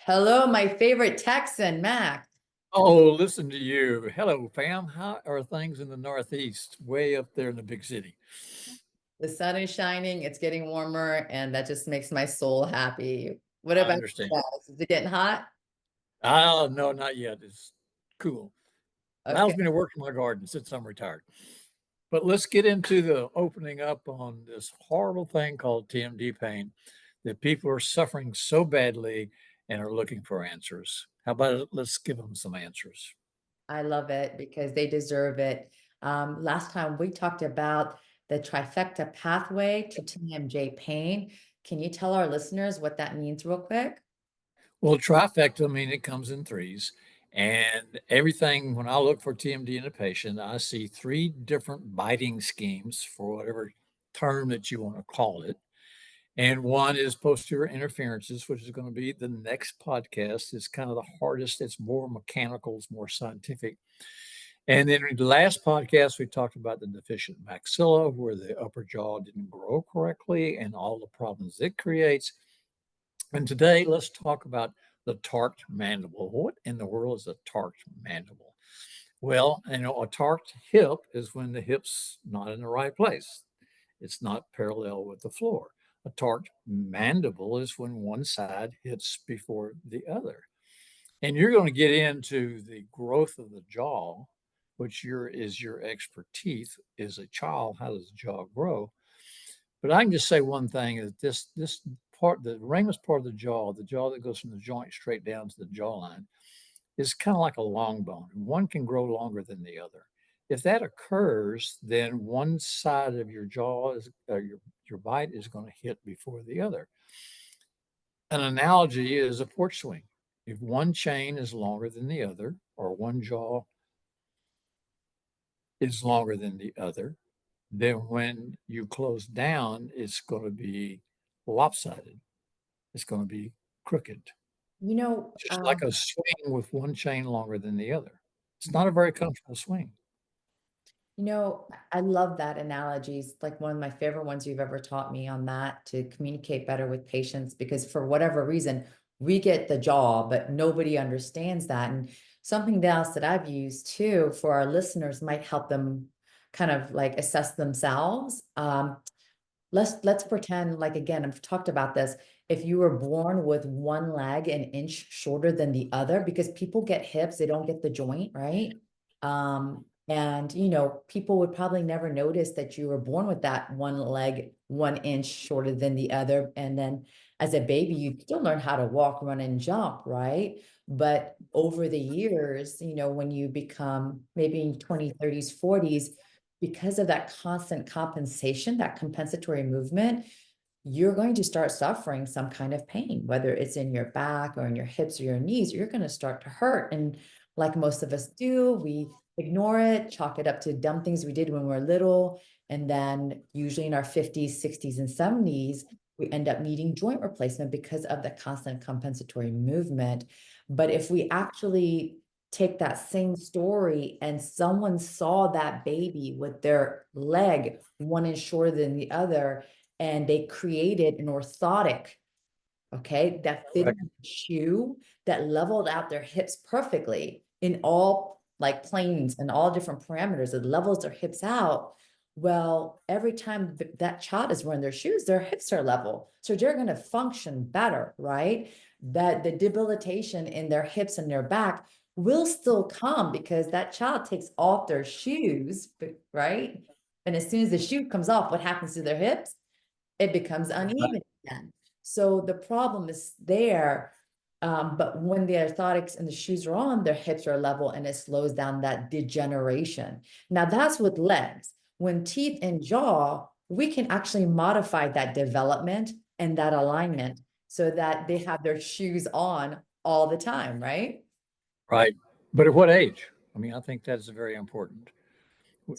Hello, my favorite Texan, Mac. Oh, listen to you. Hello, fam. How are things in the Northeast, way up there in the big city? The sun is shining, it's getting warmer, and that just makes my soul happy. What I about you understand. guys? Is it getting hot? Oh, no, not yet. It's cool. Okay, Allows me to work in my garden since I'm retired. But let's get into the opening up on this horrible thing called TMD pain that people are suffering so badly and are looking for answers. How about it? Let's give them some answers. I love it because they deserve it. Last time we talked about the trifecta pathway to TMJ pain. Can you tell our listeners what that means real quick? Well, trifecta, I mean, it comes in threes. And everything, when I look for TMD in a patient, I see three different biting schemes for whatever term that you want to call it. And one is posterior interferences, which is going to be the next podcast. It's kind of the hardest, it's more mechanical, it's more scientific. And then in the last podcast, we talked about the deficient maxilla, where the upper jaw didn't grow correctly and all the problems it creates. And today, let's talk about the tarked mandible. What in the world is a tarked mandible? Well, a tarked hip is when the hip's not in the right place. It's not parallel with the floor. A tarked mandible is when one side hits before the other. And you're going to get into the growth of the jaw, which is your expertise as a child. How does the jaw grow? But I can just say one thing is this part, the ramus part of the jaw that goes from the joint straight down to the jawline, is kind of like a long bone. One can grow longer than the other. If that occurs, then one side of your jaw is your bite is going to hit before the other. An analogy is a porch swing. If one chain is longer than the other, or one jaw is longer than the other, then when you close down, it's going to be lopsided. It's going to be crooked, You know, just like um, a swing with one chain longer than the other. It's not a very comfortable swing. I love that analogy. It's like one of my favorite ones you've ever taught me on that to communicate better with patients because for whatever reason, we get the jaw, but nobody understands that. And something else that I've used too for our listeners might help them kind of like assess themselves. Let's pretend like again, I've talked about this. If you were born with one leg an inch shorter than the other, because people get hips, they don't get the joint, right? And people would probably never notice that you were born with that one leg 1 inch shorter than the other. And then as a baby, you still learn how to walk, run, and jump, right? But over the years, when you become maybe in 20s, 30s, 40s, because of that constant compensation, that compensatory movement, you're going to start suffering some kind of pain, whether it's in your back or in your hips or your knees, you're going to start to hurt. And like most of us do, we ignore it, chalk it up to dumb things we did when we were little. And then usually in our 50s, 60s, and 70s, we end up needing joint replacement because of the constant compensatory movement. But if we actually take that same story and someone saw that baby with their leg 1 inch shorter than the other, and they created an orthotic, okay, that fitted Correct. the shoe that leveled out their hips perfectly in all like planes and all different parameters. It levels their hips out. Well, every time that child is wearing their shoes, their hips are level. So they're going to function better, right? That the debilitation in their hips and their back will still come because that child takes off their shoes, right? And as soon as the shoe comes off, what happens to their hips? It becomes Right. uneven again. So the problem is there. But when the orthotics and the shoes are on, their hips are level and it slows down that degeneration. Now that's with legs. When teeth and jaw, we can actually modify that development and that alignment so that they have their shoes on all the time, right? Right. But at what age? I mean, I think that's very important.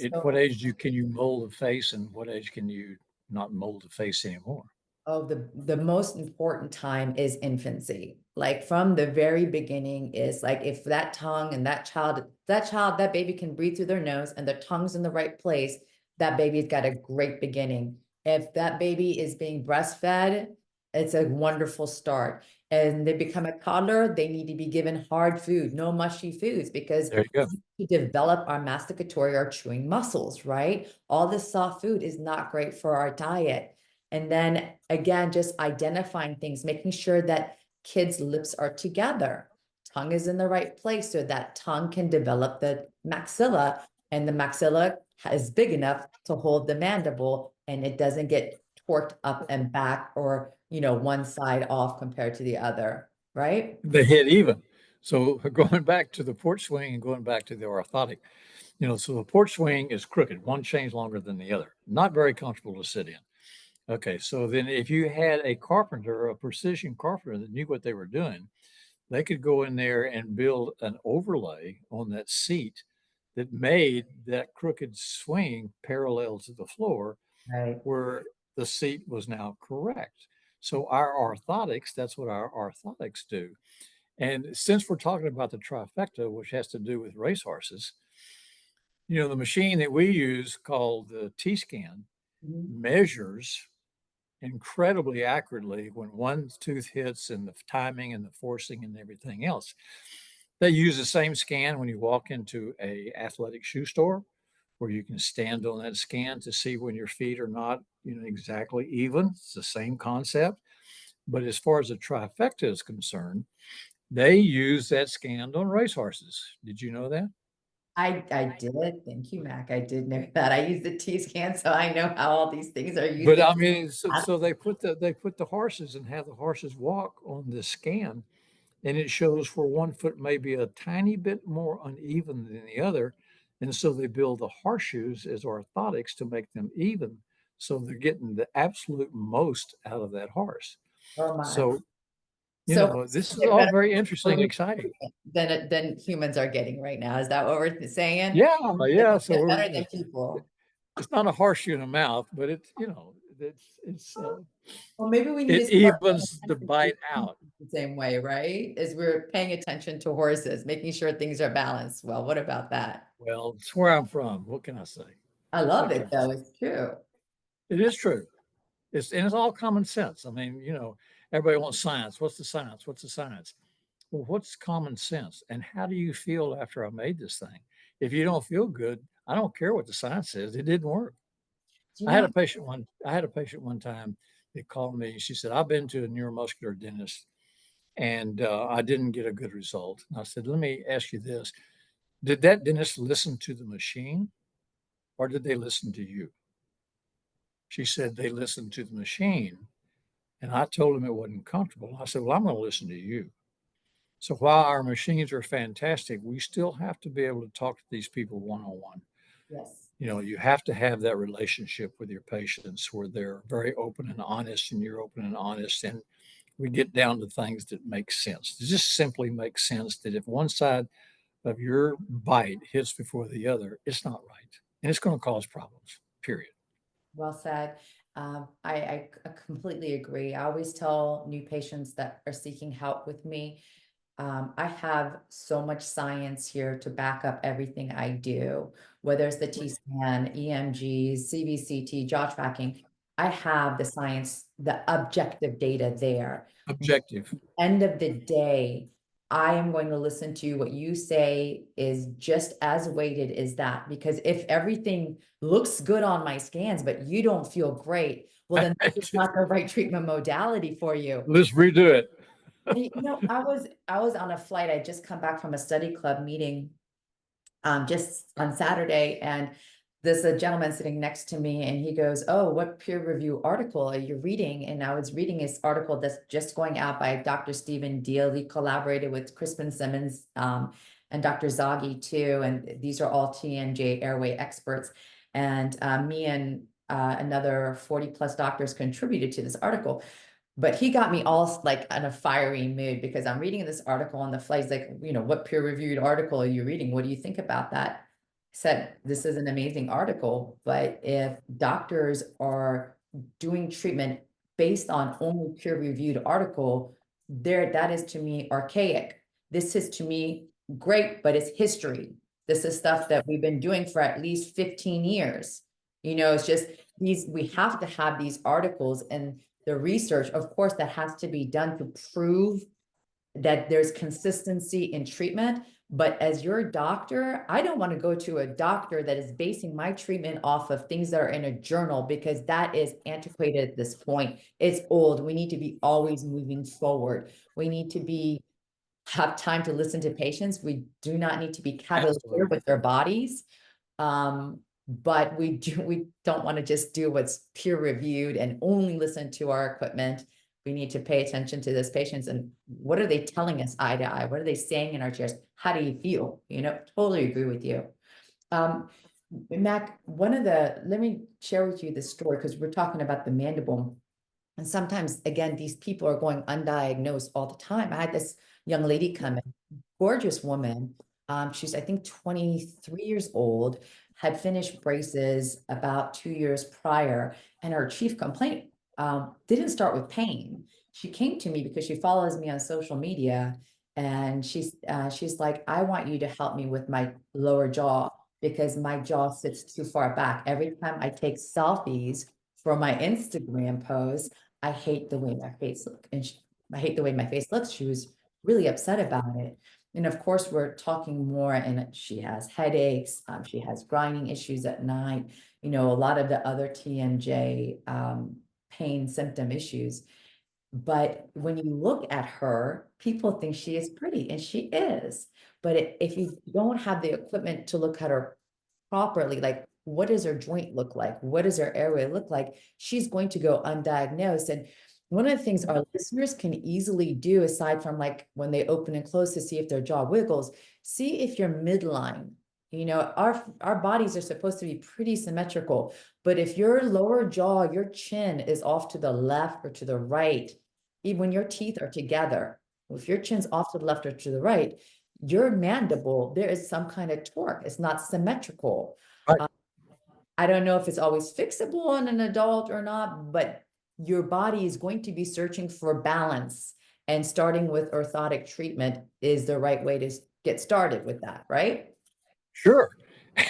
At what So age can you mold the face, and what age can you not mold the face anymore? Oh, the most important time is infancy. Like from the very beginning is like if that tongue and that baby can breathe through their nose and their tongue's in the right place, that baby's got a great beginning. If that baby is being breastfed, it's a wonderful start. and they become a toddler, they need to be given hard food, no mushy foods, because There you go. to develop our masticatory or chewing muscles, right? All this soft food is not great for our diet. And then again, just identifying things, making sure that kids' lips are together, tongue is in the right place so that tongue can develop the maxilla, and the maxilla is big enough to hold the mandible and it doesn't get torqued up and back, or one side off compared to the other, right? They hit even. So going back to the porch swing and going back to the orthotic, so the porch swing is crooked, one chain's longer than the other. Not very comfortable to sit in. Okay, so then if you had a carpenter, a precision carpenter that knew what they were doing, they could go in there and build an overlay on that seat that made that crooked swing parallel to the floor Right. where the seat was now correct. So our orthotics, that's what our orthotics do. And since we're talking about the trifecta, which has to do with racehorses, the machine that we use called the T-scan Mhm. measures incredibly accurately when one tooth hits and the timing and the forcing and everything else. They use the same scan when you walk into a athletic shoe store where you can stand on that scan to see when your feet are not, exactly even. It's the same concept. But as far as the trifecta is concerned, they use that scan on racehorses. Did you know that? I did. Thank you, Mac. I did know that. I use the T-scan, so I know how all these things are used But in I mean, so, math. so they put the horses and have the horses walk on this scan, and it shows where one foot may be a tiny bit more uneven than the other. And so they build the horseshoes as orthotics to make them even. So they're getting the absolute most out of that horse. Oh my. So, So this is get all better very interesting and exciting. than humans are getting right now. Is that what we're saying? Yeah, That yeah. they So get better than people. it's not a horseshoe in the mouth, but Well, maybe we need to it start paying evens the attention to bite humans out. the same way, right? As we're paying attention to horses, making sure things are balanced. Well, what about that? Well, it's where I'm from. What can I say? I love What can it I though. say? It's true. It is true. It's all common sense. I mean, everybody wants science. What's the science? What's the science? Well, what's common sense? And how do you feel after I made this thing? If you don't feel good, I don't care what the science says. It didn't work. Do you I had know? a patient one. I had a patient one time that called me. She said, "I've been to a neuromuscular dentist, and I didn't get a good result." And I said, "Let me ask you this: Did that dentist listen to the machine, or did they listen to you?" She said they listened to the machine, and I told him it wasn't comfortable. I said, "Well, I'm going to listen to you." So while our machines are fantastic, we still have to be able to talk to these people one on one. Yes. You have to have that relationship with your patients where they're very open and honest, and you're open and honest. And we get down to things that make sense. It just simply makes sense that if one side of your bite hits before the other, it's not right. And it's going to cause problems, period. Well said. I completely agree. I always tell new patients that are seeking help with me, I have so much science here to back up everything I do, whether it's the T-scan, EMGs, CBCT, jaw tracking. I have the science, the objective data there. Objective. End of the day, I am going to listen to what you say is just as weighted as that. Because if everything looks good on my scans, but you don't feel great, well, then this is not the right treatment modality for you. Let's redo it. I was on a flight. I just come back from a study club meeting just on Saturday, and there's a gentleman sitting next to me, and he goes, "Oh, what peer review article are you reading?" And I was reading this article that's just going out by Dr. Stephen Deal. He collaborated with Crispin Simmons and Dr. Zaghi too, and these are all TMJ airway experts. And me and another 40 plus doctors contributed to this article. But he got me all like in a fiery mood because I'm reading this article on the flight. He's like, what peer-reviewed article are you reading? What do you think about that? I said, this is an amazing article, but if doctors are doing treatment based on only peer-reviewed article, that is to me archaic. This is to me great, but it's history. This is stuff that we've been doing for at least 15 years. It's just we have to have these articles, and the research, of course, that has to be done to prove that there's consistency in treatment. But as your doctor, I don't want to go to a doctor that is basing my treatment off of things that are in a journal, because that is antiquated at this point. It's old. We need to be always moving forward. We need to be have time to listen to patients. We do not need to be cavalier Absolutely. with their bodies. But we don't want to just do what's peer reviewed and only listen to our equipment. We need to pay attention to those patients and what are they telling us eye to eye? What are they saying in our chairs? How do you feel? Totally agree with you. Um, Mac, let me share with you the story, because we're talking about the mandible. And sometimes, again, these people are going undiagnosed all the time. I had this young lady come in, gorgeous woman. She's, I think, 23 years old, had finished braces about 2 years prior, and her chief complaint didn't start with pain. She came to me because she follows me on social media, and she's like, I want you to help me with my lower jaw because my jaw sits too far back. Every time I take selfies for my Instagram post, I hate the way my face look, and I hate the way my face looks. She was really upset about it. And of course, we're talking more, and she has headaches. She has grinding issues at night. A lot of the other TMJ pain symptom issues. But when you look at her, people think she is pretty, and she is. But if you don't have the equipment to look at her properly, like what does her joint look like? What does her airway look like? She's going to go undiagnosed. And one of the things our listeners can easily do, aside from like when they open and close to see if their jaw wiggles, see if you're midline. Our bodies are supposed to be pretty symmetrical, but if your lower jaw, your chin is off to the left or to the right, even when your teeth are together, if your chin's off to the left or to the right, your mandible, there is some kind of torque. It's not symmetrical. Right. Uh, I don't know if it's always fixable in an adult or not, but your body is going to be searching for balance. And starting with orthotic treatment is the right way to get started with that, right? Sure.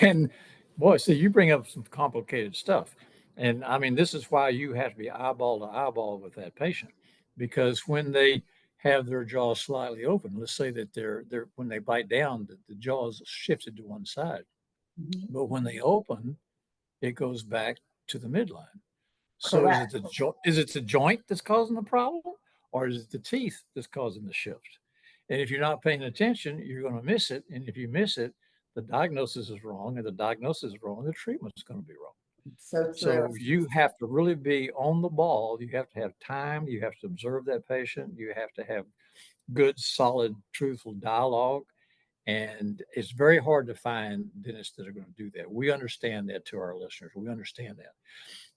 And boy, see, you bring up some complicated stuff. And I mean, this is why you have to be eyeball to eyeball with that patient, because when they have their jaw slightly open, let's say that they're when they bite down, the jaw is shifted to one side. Mhm. But when they open, it goes back to the midline. So Correct. is it the joint that's causing the problem, or is it the teeth that's causing the shift? And if you're not paying attention, you're going to miss it. And if you miss it, the diagnosis is wrong, and the diagnosis is wrong, the treatment's going to be wrong. So true. So you have to really be on the ball. You have to have time. You have to observe that patient. You have to have good, solid, truthful dialogue. And it's very hard to find dentists that are going to do that. We understand that to our listeners. We understand that.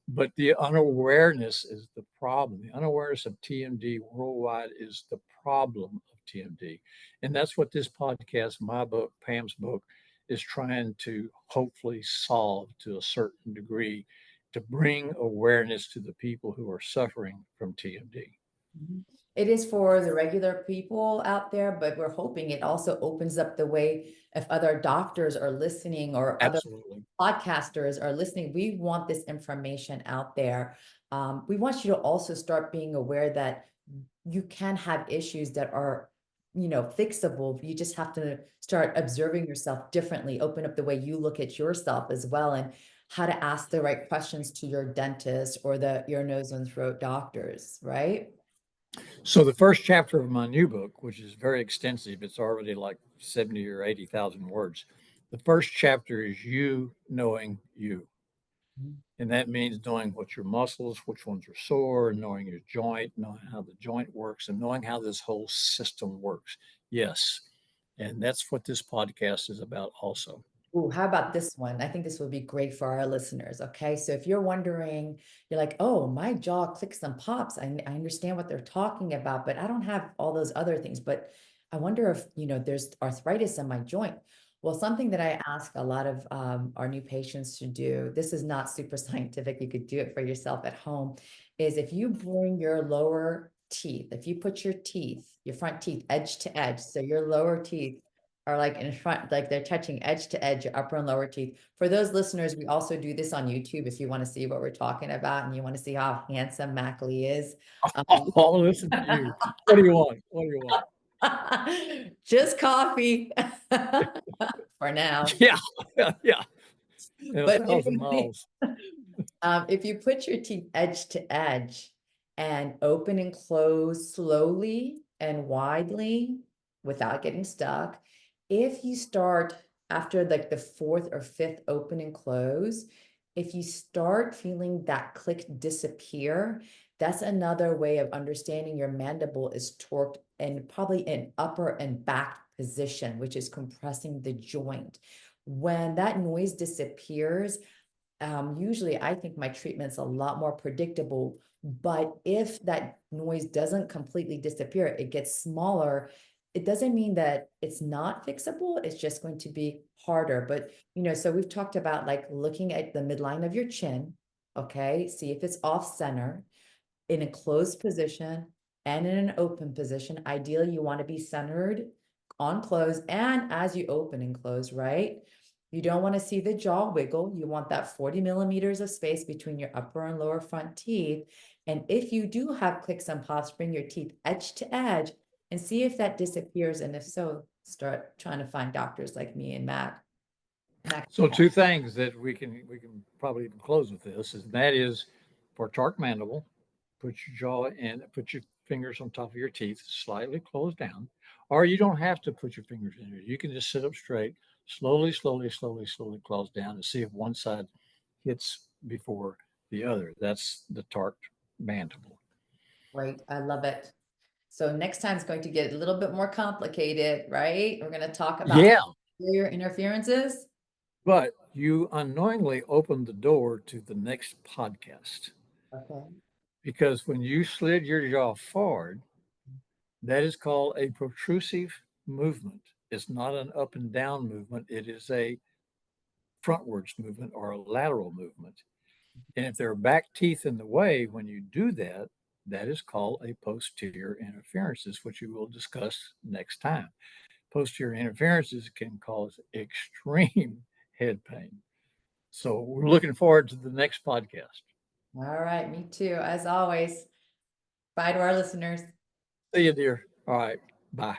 But the unawareness is the problem. The unawareness of TMD worldwide is the problem of TMD. And that's what this podcast, my book, Pam's book, is trying to hopefully solve to a certain degree to bring awareness to the people who are suffering from TMD. Mhm. It is for the regular people out there, but we're hoping it also opens up the way if other doctors are listening or other Absolutely. podcasters are listening. We want this information out there. We want you to also start being aware that you can have issues that are, fixable. You just have to start observing yourself differently, open up the way you look at yourself as well, and how to ask the right questions to your dentist or the ear, nose, and throat doctors, right? So the first chapter of my new book, which is very extensive, it's already like 70 or 80,000 words. The first chapter is you knowing you. And that means knowing what your muscles, which ones are sore, knowing your joint, knowing how the joint works, and knowing how this whole system works. Yes. And that's what this podcast is about also. Ooh, how about this one? I think this would be great for our listeners. Okay. So if you're wondering, you're like, oh, my jaw clicks and pops. I understand what they're talking about, but I don't have all those other things. But I wonder if, there's arthritis in my joint. Well, something that I ask a lot of our new patients to do, this is not super scientific, you could do it for yourself at home, is if you bring your lower teeth, if you put your teeth, your front teeth edge to edge, so your lower teeth are like in front, like they're touching edge to edge, your upper and lower teeth. For those listeners, we also do this on YouTube if you want to see what we're talking about and you want to see how handsome Mac Lee is. I'll listen to you. What do you want? What do you want? Just coffee for now. Yeah, yeah. And But 1,000 miles. if you put your teeth edge to edge and open and close slowly and widely without getting stuck, if you start after like the fourth or fifth open and close, if you start feeling that click disappear, that's another way of understanding your mandible is torqued and probably in upper and back position, which is compressing the joint. When that noise disappears, usually I think my treatment's a lot more predictable, but if that noise doesn't completely disappear, it gets smaller. It doesn't mean that it's not fixable. It's just going to be harder. But, so we've talked about like looking at the midline of your chin. Okay. See if it's off center in a closed position and in an open position. Ideally, you want to be centered on close and as you open and close, right? You don't want to see the jaw wiggle. You want that 40 millimeters of space between your upper and lower front teeth. And if you do have clicks and pops, bring your teeth edge to edge and see if that disappears. And if so, start trying to find doctors like me and Mac. So two things that we can probably even close with this is that is for torque mandible, put your jaw in, put your fingers on top of your teeth, slightly close down, or you don't have to put your fingers in there. You can just sit up straight, slowly, slowly, slowly, slowly close down and see if one side hits before the other. That's the torqued mandible. Great. I love it. So next time it's going to get a little bit more complicated, right? We're going to talk about Yeah, posterior interferences. but you unknowingly opened the door to the next podcast Okay. because when you slid your jaw forward, that is called a protrusive movement. It's not an up and down movement. It is a frontwards movement or a lateral movement. And if there are back teeth in the way when you do that, that is called a posterior interferences, which we will discuss next time. Posterior interferences can cause extreme head pain. So we're looking forward to the next podcast. All right. Me too. As always. Bye to our listeners. See you, dear. All right. Bye.